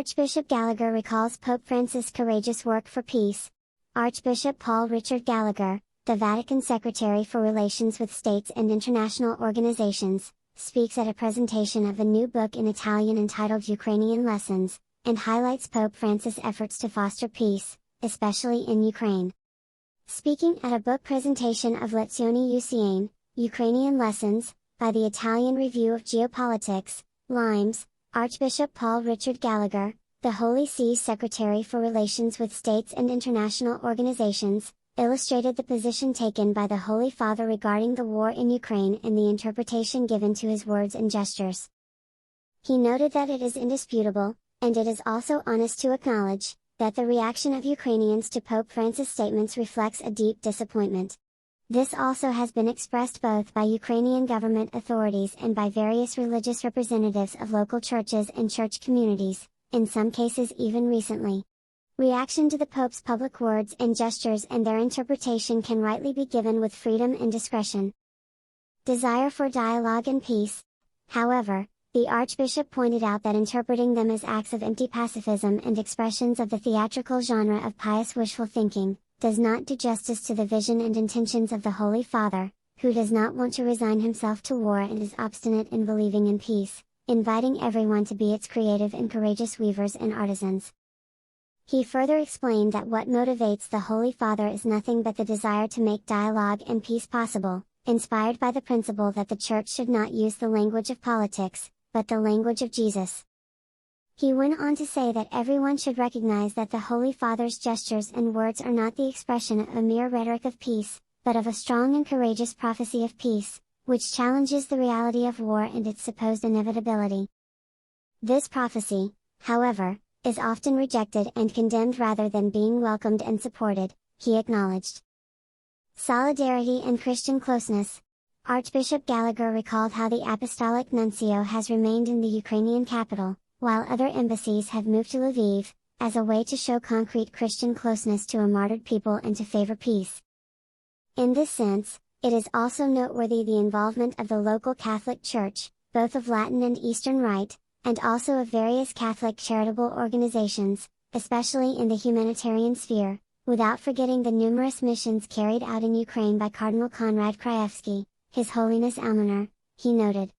Archbishop Gallagher recalls Pope Francis' courageous work for peace. Archbishop Paul Richard Gallagher, the Vatican Secretary for Relations with States and International Organizations, speaks at a presentation of a new book in Italian entitled Ukrainian Lessons, and highlights Pope Francis' efforts to foster peace, especially in Ukraine. Speaking at a book presentation of Lezioni Usiane, Ukrainian Lessons, by the Italian Review of Geopolitics, Limes, Archbishop Paul Richard Gallagher, the Holy See's Secretary for Relations with States and International Organizations, illustrated the position taken by the Holy Father regarding the war in Ukraine and the interpretation given to his words and gestures. He noted that it is indisputable, and it is also honest to acknowledge, that the reaction of Ukrainians to Pope Francis' statements reflects a deep disappointment. This also has been expressed both by Ukrainian government authorities and by various religious representatives of local churches and church communities, in some cases even recently. Reaction to the Pope's public words and gestures and their interpretation can rightly be given with freedom and discretion. Desire for dialogue and peace. However, the Archbishop pointed out that interpreting them as acts of empty pacifism and expressions of the theatrical genre of pious wishful thinking, does not do justice to the vision and intentions of the Holy Father, who does not want to resign himself to war and is obstinate in believing in peace, inviting everyone to be its creative and courageous weavers and artisans. He further explained that what motivates the Holy Father is nothing but the desire to make dialogue and peace possible, inspired by the principle that the Church should not use the language of politics, but the language of Jesus. He went on to say that everyone should recognize that the Holy Father's gestures and words are not the expression of a mere rhetoric of peace, but of a strong and courageous prophecy of peace, which challenges the reality of war and its supposed inevitability. This prophecy, however, is often rejected and condemned rather than being welcomed and supported, he acknowledged. Solidarity and Christian closeness. Archbishop Gallagher recalled how the Apostolic Nuncio has remained in the Ukrainian capital, while other embassies have moved to Lviv, as a way to show concrete Christian closeness to a martyred people and to favor peace. In this sense, it is also noteworthy the involvement of the local Catholic Church, both of Latin and Eastern Rite, and also of various Catholic charitable organizations, especially in the humanitarian sphere, without forgetting the numerous missions carried out in Ukraine by Cardinal Konrad Krajewski, His Holiness Almoner, he noted.